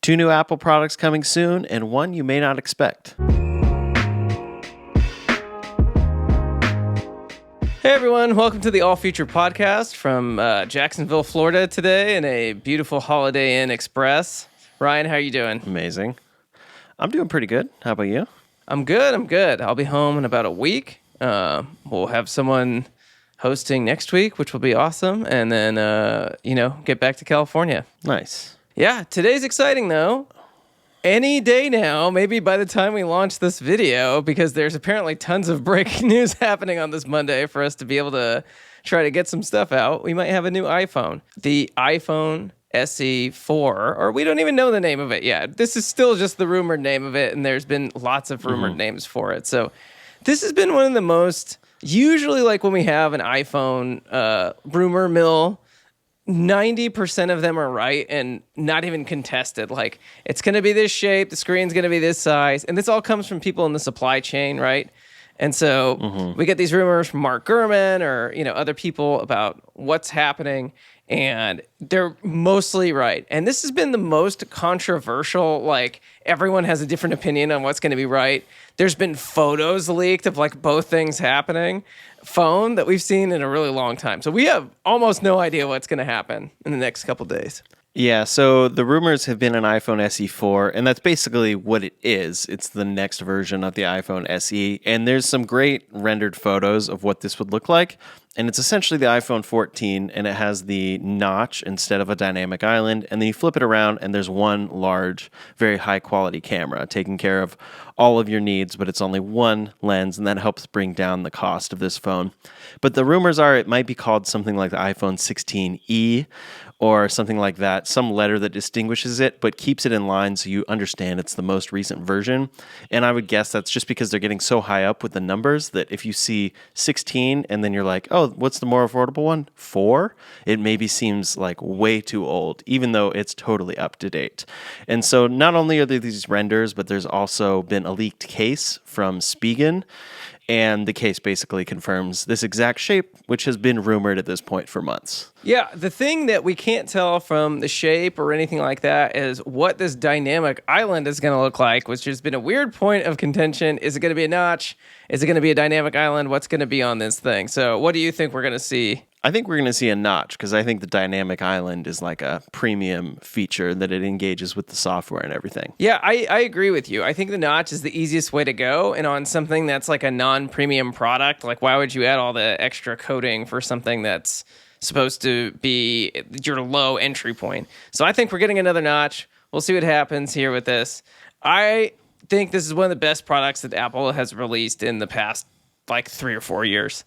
2 new Apple products coming soon, and one you may not expect. Hey everyone, welcome to the All Future Podcast from Jacksonville, Florida today in a beautiful Holiday Inn Express. Ryan, how are you doing? Amazing. I'm doing pretty good. How about you? I'm good. I'll be home in about a week. We'll have someone hosting next week, which will be awesome, and then, get back to California. Nice. Yeah, today's exciting though. Any day now, maybe by the time we launch this video, because there's apparently tons of breaking news happening on this Monday for us to be able to try to get some stuff out, we might have a new iPhone. The iPhone SE 4, or we don't even know the name of it yet. This is still just the rumored name of it, and there's been lots of rumored names for it. So this has been one of the most, usually like when we have an iPhone rumor mill, 90% of them are right and not even contested. Like, it's going to be this shape, the screen's going to be this size, and this all comes from people in the supply chain, right? And so we get these rumors from Mark Gurman or, other people about what's happening, and they're mostly right. And this has been the most controversial, like, everyone has a different opinion on what's going to be right. There's been photos leaked of, like, both things happening. Phone that we've seen in a really long time. So we have almost no idea what's going to happen in the next couple days. Yeah, so the rumors have been an iPhone SE 4, and that's basically what it is. It's the next version of the iPhone SE, and there's some great rendered photos of what this would look like. And it's essentially the iPhone 14, and it has the notch instead of a dynamic island, and then you flip it around, and there's one large, very high-quality camera taking care of all of your needs, but it's only one lens, and that helps bring down the cost of this phone. But the rumors are it might be called something like the iPhone 16e, or something like that, some letter that distinguishes it, but keeps it in line so you understand it's the most recent version. And I would guess that's just because they're getting so high up with the numbers that if you see 16 and then you're like, oh, what's the more affordable one? 4? It maybe seems like way too old, even though it's totally up to date. And so not only are there these renders, but there's also been a leaked case from Spigen. And the case basically confirms this exact shape, which has been rumored at this point for months. Yeah, the thing that we can't tell from the shape or anything like that is what this dynamic island is going to look like, which has been a weird point of contention. Is it going to be a notch? Is it going to be a dynamic island? What's going to be on this thing? So what do you think we're going to see? I think we're going to see a notch because I think the dynamic island is like a premium feature that it engages with the software and everything. Yeah, I agree with you. I think the notch is the easiest way to go. And on something that's like a non-premium product, like why would you add all the extra coding for something that's supposed to be your low entry point? So I think we're getting another notch. We'll see what happens here with this. I think this is one of the best products that Apple has released in the past like 3 or 4 years.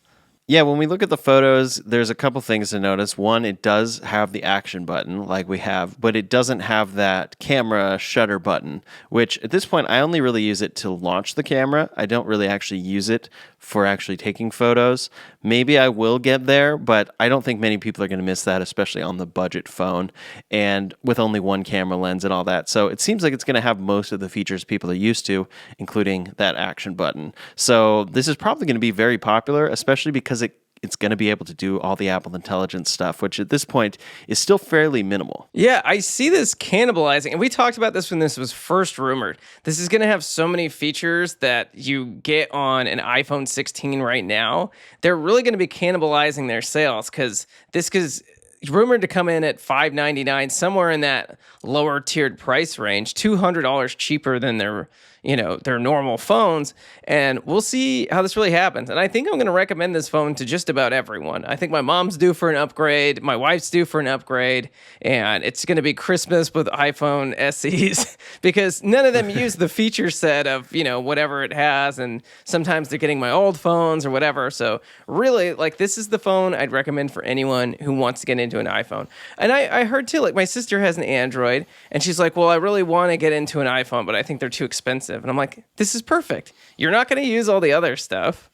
Yeah, when we look at the photos, there's a couple things to notice. One, it does have the action button like we have, but it doesn't have that camera shutter button, which at this point, I only really use it to launch the camera. I don't really actually use it for actually taking photos. Maybe I will get there, but I don't think many people are going to miss that, especially on the budget phone and with only one camera lens and all that. So it seems like it's going to have most of the features people are used to, including that action button. So this is probably going to be very popular, especially because it's going to be able to do all the Apple Intelligence stuff, which at this point is still fairly minimal. Yeah, I see this cannibalizing, and we talked about this when this was first rumored. This is going to have so many features that you get on an iPhone 16 right now. They're really going to be cannibalizing their sales because this is rumored to come in at $599, somewhere in that lower tiered price range, $200 cheaper than their normal phones, and we'll see how this really happens. And I think I'm going to recommend this phone to just about everyone. I think my mom's due for an upgrade, my wife's due for an upgrade, and it's going to be Christmas with iPhone SEs because none of them use the feature set of, whatever it has, and sometimes they're getting my old phones or whatever. So really, like, this is the phone I'd recommend for anyone who wants to get into an iPhone. And I heard too, like, my sister has an Android, and she's like, well, I really want to get into an iPhone, but I think they're too expensive. And I'm like, this is perfect. You're not going to use all the other stuff.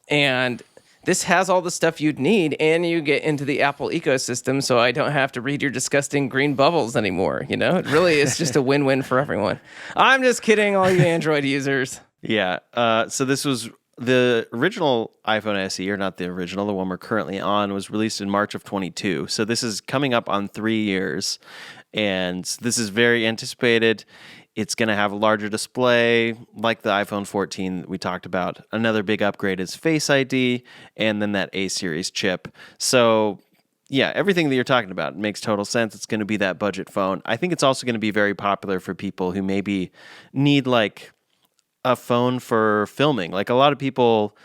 And this has all the stuff you'd need. And you get into the Apple ecosystem. So I don't have to read your disgusting green bubbles anymore. It really is just a win-win for everyone. I'm just kidding, all you Android users. Yeah. So this was the original iPhone SE, or not the original, the one we're currently on, was released in March of 22. So this is coming up on 3 years. And this is very anticipated. It's going to have a larger display like the iPhone 14 that we talked about. Another big upgrade is Face ID and then that A series chip. So, yeah, everything that you're talking about makes total sense. It's going to be that budget phone. I think it's also going to be very popular for people who maybe need like a phone for filming. Like a lot of people,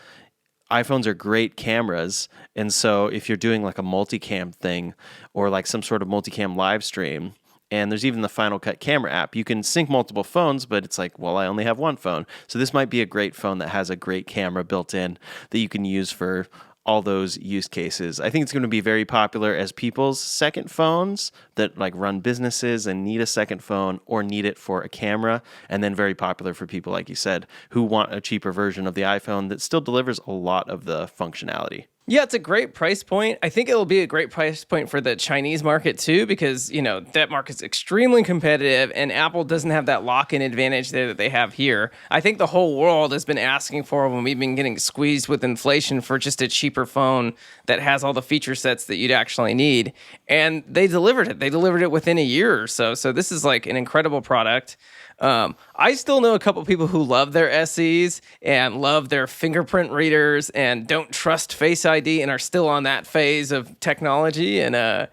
iPhones are great cameras. And so if you're doing like a multicam thing or like some sort of multicam live stream, and there's even the Final Cut camera app, you can sync multiple phones, but it's like, well, I only have one phone. So this might be a great phone that has a great camera built in that you can use for all those use cases. I think it's going to be very popular as people's second phones that like run businesses and need a second phone or need it for a camera, and then very popular for people, like you said, who want a cheaper version of the iPhone that still delivers a lot of the functionality. Yeah, it's a great price point. I think it'll be a great price point for the Chinese market too, because, that market's extremely competitive and Apple doesn't have that lock-in advantage there that they have here. I think the whole world has been asking for, when we've been getting squeezed with inflation, for just a cheaper phone that has all the feature sets that you'd actually need. And they delivered it. They delivered it within a year or so. So this is like an incredible product. I still know a couple people who love their SEs and love their fingerprint readers and don't trust Face ID and are still on that phase of technology. And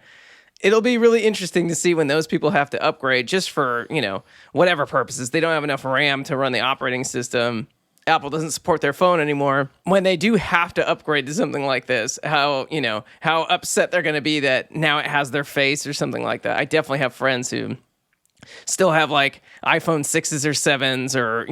it'll be really interesting to see when those people have to upgrade just for, whatever purposes. They don't have enough RAM to run the operating system. Apple doesn't support their phone anymore. When they do have to upgrade to something like this, how upset they're going to be that now it has their face or something like that. I definitely have friends who still have like iPhone 6s or 7s or,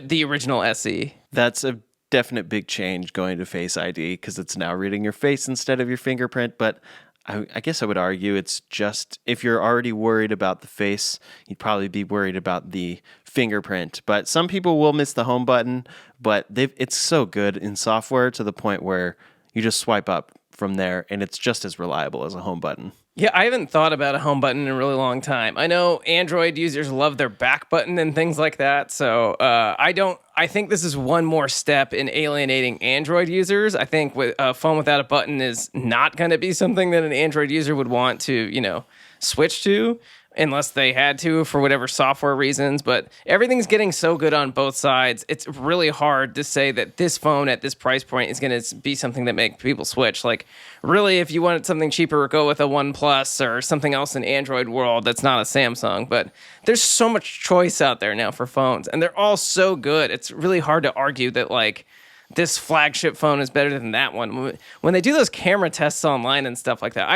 the original SE. That's a definite big change going to Face ID because it's now reading your face instead of your fingerprint. But I guess I would argue it's just, if you're already worried about the face, you'd probably be worried about the fingerprint. But some people will miss the home button, but it's so good in software to the point where you just swipe up from there and it's just as reliable as a home button. Yeah, I haven't thought about a home button in a really long time. I know Android users love their back button and things like that. So I think this is one more step in alienating Android users. I think with a phone without a button is not going to be something that an Android user would want to, switch to, unless they had to for whatever software reasons. But everything's getting so good on both sides. It's really hard to say that this phone at this price point is going to be something that makes people switch. Like, really, if you wanted something cheaper, go with a OnePlus or something else in Android world that's not a Samsung. But there's so much choice out there now for phones, and they're all so good. It's really hard to argue that, like, this flagship phone is better than that one. When they do those camera tests online and stuff like that,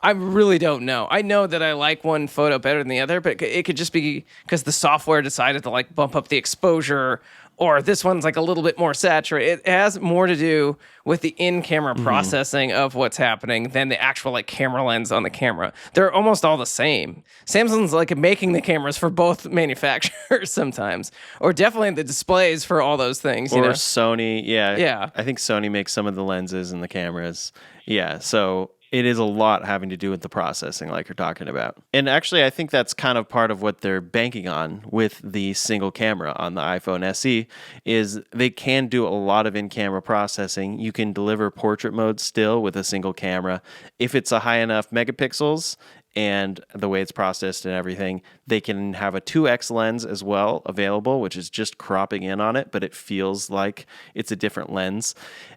I really don't know. I know that I like one photo better than the other, but it could just be because the software decided to like bump up the exposure, or this one's like a little bit more saturated. It has more to do with the in-camera processing of what's happening than the actual like camera lens on the camera. They're almost all the same. Samsung's like making the cameras for both manufacturers sometimes, or definitely the displays for all those things. Or Sony, yeah. Yeah. I think Sony makes some of the lenses and the cameras. Yeah, so it is a lot having to do with the processing like you're talking about. And actually, I think that's kind of part of what they're banking on with the single camera on the iPhone SE is they can do a lot of in-camera processing. You can deliver portrait mode still with a single camera. If it's a high enough megapixels and the way it's processed and everything, they can have a 2x lens as well available, which is just cropping in on it, but it feels like it's a different lens.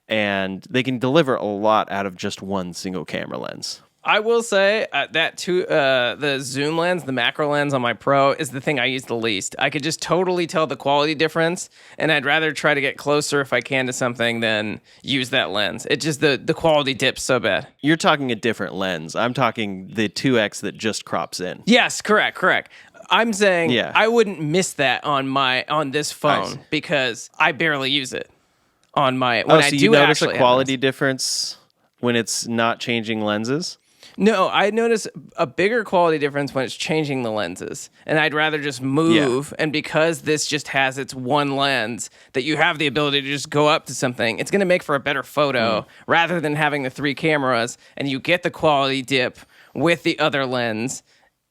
And they can deliver a lot out of just one single camera lens. I will say the zoom lens, the macro lens on my Pro is the thing I use the least. I could just totally tell the quality difference, and I'd rather try to get closer if I can to something than use that lens. It just, the quality dips so bad. You're talking a different lens. I'm talking the 2x that just crops in. Yes, correct. I'm saying I wouldn't miss that on this phone because I barely use it on my. When so you notice a quality difference when it's not changing lenses? No, I notice a bigger quality difference when it's changing the lenses, and I'd rather just move. And because this just has its one lens, that you have the ability to just go up to something, it's going to make for a better photo rather than having the three cameras, and you get the quality dip with the other lens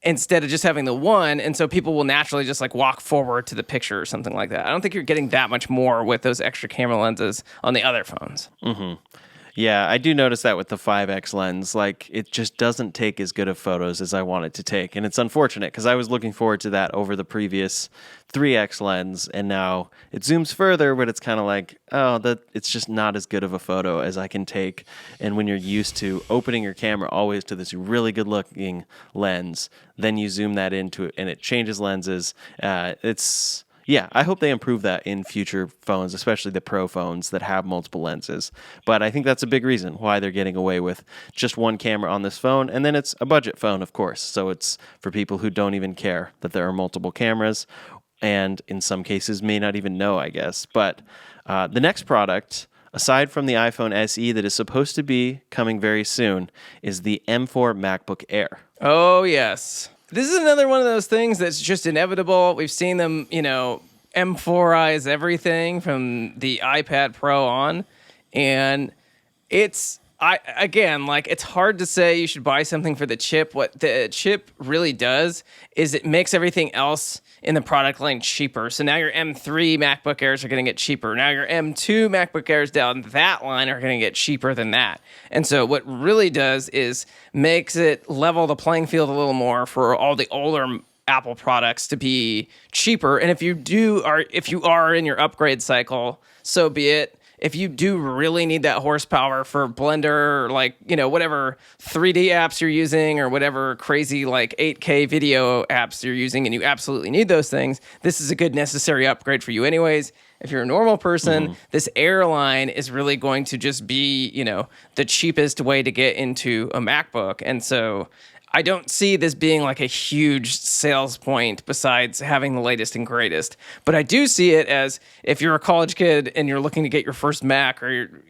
instead of just having the one. And so people will naturally just like walk forward to the picture or something like that. I don't think you're getting that much more with those extra camera lenses on the other phones. Mm-hmm. Yeah, I do notice that with the 5x lens. Like, it just doesn't take as good of photos as I want it to take. And it's unfortunate because I was looking forward to that over the previous 3x lens. And now it zooms further, but it's kind of like, oh, it's just not as good of a photo as I can take. And when you're used to opening your camera always to this really good looking lens, then you zoom that into it and it changes lenses. Yeah, I hope they improve that in future phones, especially the Pro phones that have multiple lenses. But I think that's a big reason why they're getting away with just one camera on this phone. And then it's a budget phone, of course. So it's for people who don't even care that there are multiple cameras and in some cases may not even know, I guess. But the next product, aside from the iPhone SE that is supposed to be coming very soon, is the M4 MacBook Air. Oh, yes. This is another one of those things that's just inevitable. We've seen them, M4ize everything from the iPad Pro on. And it's hard to say you should buy something for the chip. What the chip really does is it makes everything else in the product line cheaper. So now your M3 MacBook Airs are going to get cheaper. Now your M2 MacBook Airs down that line are going to get cheaper than that. And so what really does is makes it level the playing field a little more for all the older Apple products to be cheaper. And if you are in your upgrade cycle, so be it. If you do really need that horsepower for Blender, or whatever 3D apps you're using or whatever crazy 8K video apps you're using, and you absolutely need those things, this is a good necessary upgrade for you anyways. If you're a normal person, this airline is really going to just be, the cheapest way to get into a MacBook. And so I don't see this being like a huge sales point besides having the latest and greatest. But I do see it as if you're a college kid and you're looking to get your first Mac, or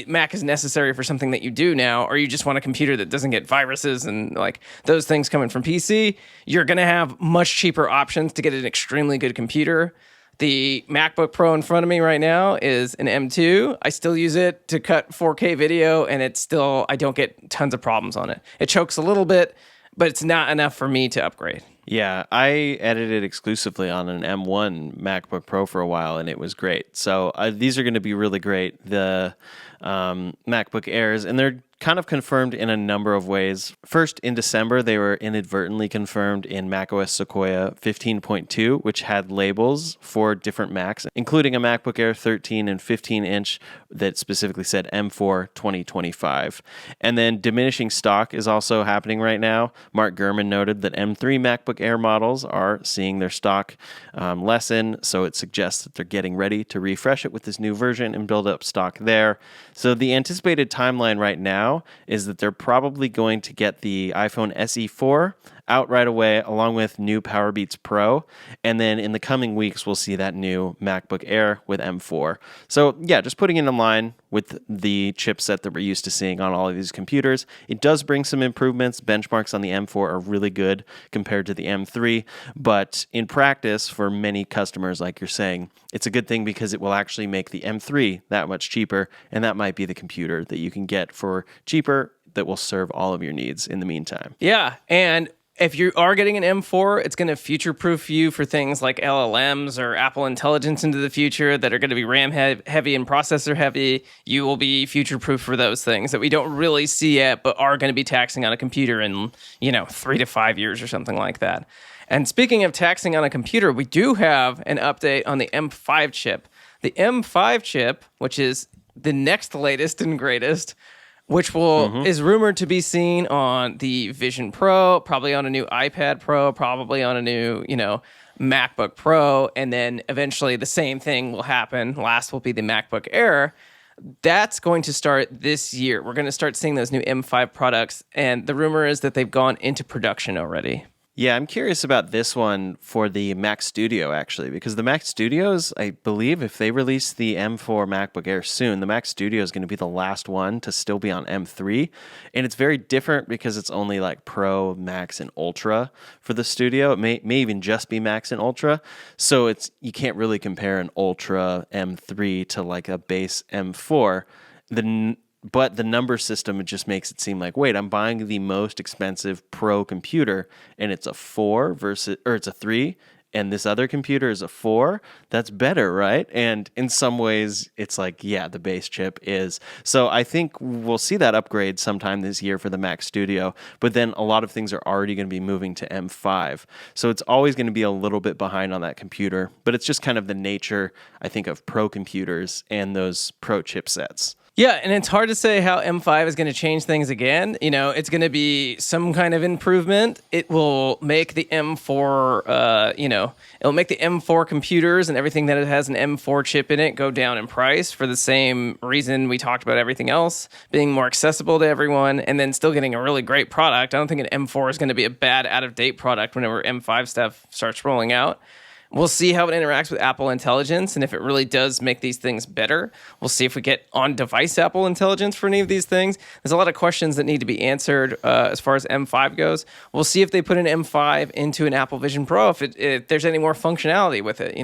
Mac is necessary for something that you do now, or you just want a computer that doesn't get viruses and those things coming from PC, you're going to have much cheaper options to get an extremely good computer. The MacBook Pro in front of me right now is an M2. I still use it to cut 4K video, and I don't get tons of problems on it. It chokes a little bit, but it's not enough for me to upgrade. Yeah, I edited exclusively on an M1 MacBook Pro for a while, and it was great. So these are going to be really great, the MacBook Airs, and they're kind of confirmed in a number of ways. First, in December, they were inadvertently confirmed in macOS Sequoia 15.2, which had labels for different Macs, including a MacBook Air 13 and 15-inch that specifically said M4 2025. And then diminishing stock is also happening right now. Mark Gurman noted that M3 MacBook Air models are seeing their stock lessen, so it suggests that they're getting ready to refresh it with this new version and build up stock there. So the anticipated timeline right now is that they're probably going to get the iPhone SE4 out right away, along with new PowerBeats Pro. And then in the coming weeks, we'll see that new MacBook Air with M4. So yeah, just putting it in line with the chipset that we're used to seeing on all of these computers. It does bring some improvements. Benchmarks on the M4 are really good compared to the M3. But in practice, for many customers, like you're saying, it's a good thing because it will actually make the M3 that much cheaper. And that might be the computer that you can get for cheaper that will serve all of your needs in the meantime. Yeah, and if you are getting an M4, it's going to future-proof you for things like LLMs or Apple Intelligence into the future that are going to be RAM heavy and processor heavy. You will be future-proof for those things that we don't really see yet, but are going to be taxing on a computer in, 3 to 5 years or something like that. And speaking of taxing on a computer, we do have an update on the M5 chip. The M5 chip, which is the next latest and greatest, which is rumored to be seen on the Vision Pro, probably on a new iPad Pro, probably on a new, MacBook Pro, and then eventually the same thing will happen. Last will be the MacBook Air. That's going to start this year. We're going to start seeing those new M5 products, and the rumor is that they've gone into production already. Yeah, I'm curious about this one for the Mac Studio, actually, because the Mac Studios, I believe if they release the M4 MacBook Air soon, the Mac Studio is going to be the last one to still be on M3. And it's very different because it's only like Pro, Max, and Ultra for the Studio. It may even just be Max and Ultra. So you can't really compare an Ultra M3 to like a base M4. But the number system, it just makes it seem like, wait, I'm buying the most expensive Pro computer, and it's a 4 it's a 3, and this other computer is a 4, that's better, right? And in some ways, it's like, yeah, the base chip is. So I think we'll see that upgrade sometime this year for the Mac Studio, but then a lot of things are already going to be moving to M5. So it's always going to be a little bit behind on that computer, but it's just kind of the nature, I think, of pro computers and those pro chipsets. Yeah, and it's hard to say how M5 is going to change things again. It's going to be some kind of improvement. It will make the M4, it'll make the M4 computers and everything that it has an M4 chip in it go down in price for the same reason we talked about everything else, being more accessible to everyone, and then still getting a really great product. I don't think an M4 is going to be a bad, out-of-date product whenever M5 stuff starts rolling out. We'll see how it interacts with Apple Intelligence, and if it really does make these things better. We'll see if we get on-device Apple Intelligence for any of these things. There's a lot of questions that need to be answered as far as M5 goes. We'll see if they put an M5 into an Apple Vision Pro, if there's any more functionality with it,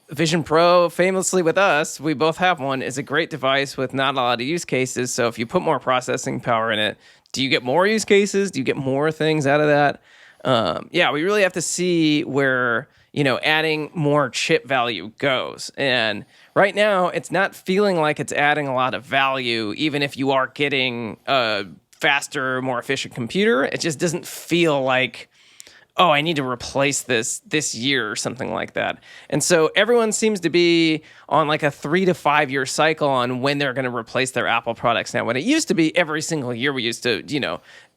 Vision Pro, famously with us, we both have one, is a great device with not a lot of use cases. So if you put more processing power in it, do you get more use cases? Do you get more things out of that? We really have to see where, adding more chip value goes. And right now, it's not feeling like it's adding a lot of value, even if you are getting a faster, more efficient computer. It just doesn't feel like, oh, I need to replace this year or something like that. And so everyone seems to be on like a 3 to 5 year cycle on when they're going to replace their Apple products now. When it used to be every single year, we used to,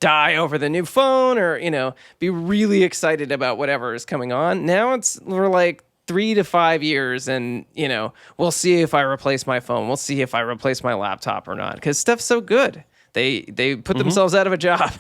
die over the new phone or, be really excited about whatever is coming on. Now we're like 3 to 5 years and, we'll see if I replace my phone. We'll see if I replace my laptop or not because stuff's so good. They put themselves out of a job,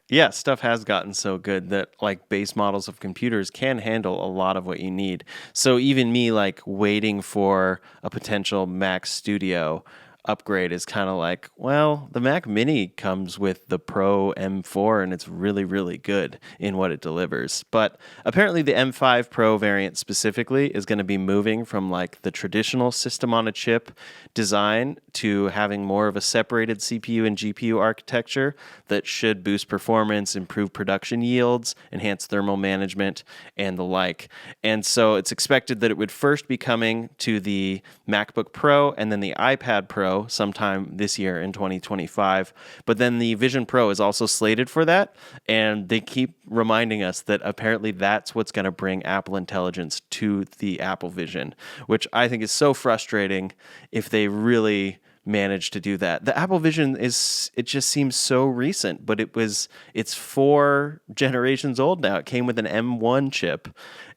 Yeah, stuff has gotten so good that like base models of computers can handle a lot of what you need. So even me like waiting for a potential Mac Studio upgrade is kind of like, well, the Mac Mini comes with the Pro M4 and it's really, really good in what it delivers. But apparently the M5 Pro variant specifically is going to be moving from like the traditional system on a chip design to having more of a separated CPU and GPU architecture that should boost performance, improve production yields, enhance thermal management, and the like. And so it's expected that it would first be coming to the MacBook Pro and then the iPad Pro sometime this year in 2025. But then the Vision Pro is also slated for that. And they keep reminding us that apparently that's what's going to bring Apple Intelligence to the Apple Vision, which I think is so frustrating if they really managed to do that. The Apple Vision it just seems so recent, but it's 4 generations old now. It came with an M1 chip.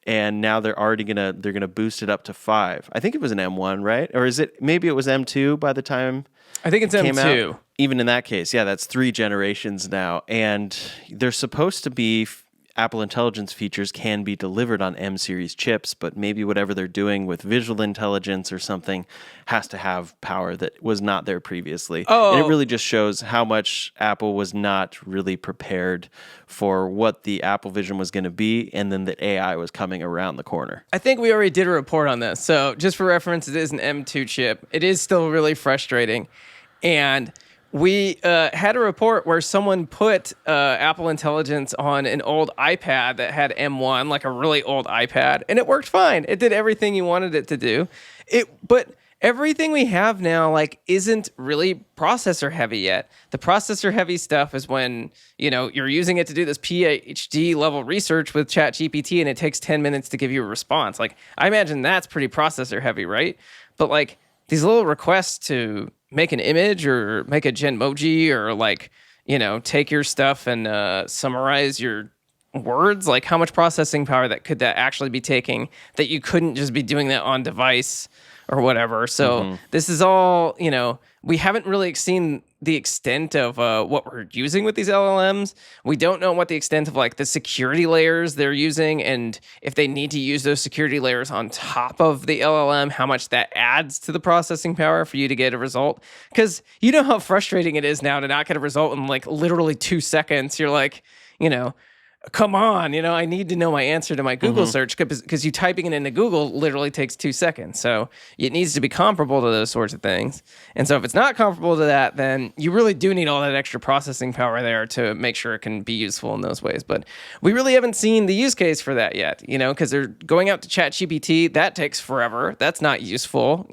And now they're gonna boost it up to 5. I think it was an M1, right? Or maybe it was M2 by the time I think it's it came M2. out? Even in that case, yeah, that's 3 generations now. And they're supposed to be Apple Intelligence features can be delivered on M series chips, but maybe whatever they're doing with visual intelligence or something has to have power that was not there previously. Oh. And it really just shows how much Apple was not really prepared for what the Apple Vision was going to be, and then that AI was coming around the corner. I think we already did a report on this. So just for reference, it is an M2 chip. It is still really frustrating. And we had a report where someone put Apple Intelligence on an old iPad that had M1, like a really old iPad, and it worked fine. It did everything you wanted it to do. But everything we have now like isn't really processor heavy yet. The processor heavy stuff is when, you're using it to do this PhD level research with ChatGPT and it takes 10 minutes to give you a response. Like I imagine that's pretty processor heavy, right? But like these little requests to make an image or make a Genmoji or like, take your stuff and summarize your words, like how much processing power could that actually be taking that you couldn't just be doing that on device or whatever. So this is all, we haven't really seen the extent of what we're using with these LLMs. We don't know what the extent of like the security layers they're using and if they need to use those security layers on top of the LLM, how much that adds to the processing power for you to get a result. Because you know how frustrating it is now to not get a result in like literally 2 seconds. You're like, come on, I need to know my answer to my Google search because you typing it into Google literally takes 2 seconds. So it needs to be comparable to those sorts of things. And so if it's not comparable to that, then you really do need all that extra processing power there to make sure it can be useful in those ways. But we really haven't seen the use case for that yet, because they're going out to ChatGPT. That takes forever. That's not useful.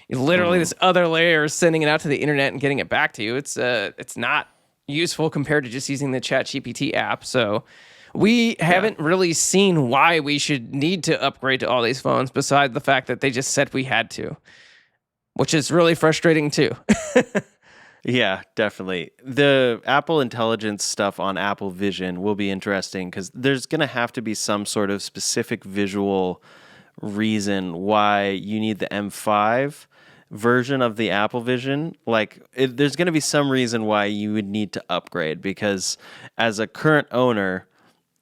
Literally this other layer is sending it out to the internet and getting it back to you. It's not useful compared to just using the ChatGPT app. So we haven't really seen why we should need to upgrade to all these phones besides the fact that they just said we had to, which is really frustrating too. Yeah, definitely. The Apple Intelligence stuff on Apple Vision will be interesting because there's going to have to be some sort of specific visual reason why you need the M5 version of the Apple Vision. There's going to be some reason why you would need to upgrade because as a current owner,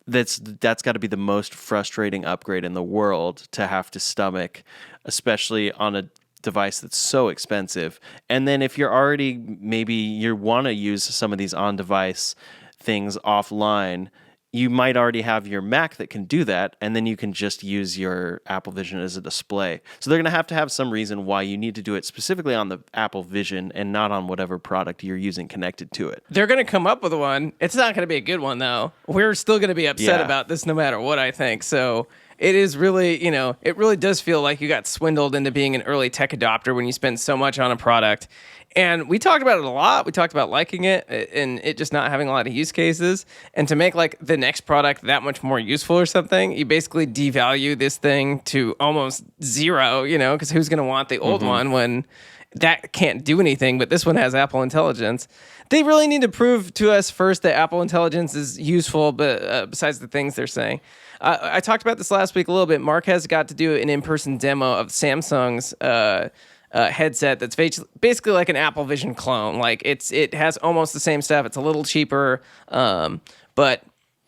that's got to be the most frustrating upgrade in the world to have to stomach, especially on a device that's so expensive. And then if you're already, maybe you want to use some of these on-device things offline, you might already have your Mac that can do that, and then you can just use your Apple Vision as a display. So they're going to have some reason why you need to do it specifically on the Apple Vision and not on whatever product you're using connected to it. They're going to come up with one. It's not going to be a good one, though. We're still going to be upset about this no matter what, I think. So it is really, it really does feel like you got swindled into being an early tech adopter when you spend so much on a product. And we talked about it a lot. We talked about liking it and it just not having a lot of use cases. And to make the next product that much more useful or something, you basically devalue this thing to almost zero, because who's going to want the old one when that can't do anything, but this one has Apple Intelligence. They really need to prove to us first that Apple Intelligence is useful, but besides the things they're saying. I talked about this last week a little bit. Mark has got to do an in-person demo of Samsung's headset that's basically like an Apple Vision clone. It has almost the same stuff. It's a little cheaper, but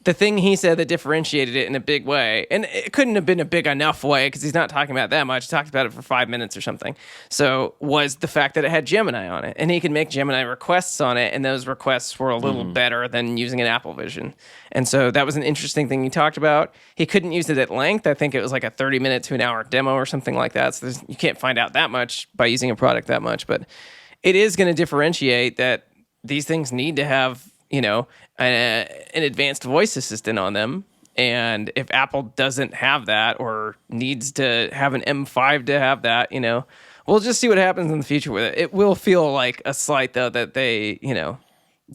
the thing he said that differentiated it in a big way, and it couldn't have been a big enough way because he's not talking about that much. He talked about it for 5 minutes or something. So was the fact that it had Gemini on it, and he could make Gemini requests on it, and those requests were a little better than using an Apple Vision. And so that was an interesting thing he talked about. He couldn't use it at length. I think it was like a 30-minute to an hour demo or something like that. So you can't find out that much by using a product that much, but it is going to differentiate that these things need to have an advanced voice assistant on them. And if Apple doesn't have that or needs to have an M5 to have that, we'll just see what happens in the future with it. It will feel like a slight, though, that they,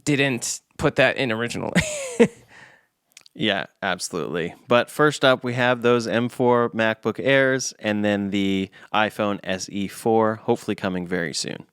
didn't put that in originally. Yeah, absolutely. But first up, we have those M4 MacBook Airs and then the iPhone SE 4, hopefully coming very soon.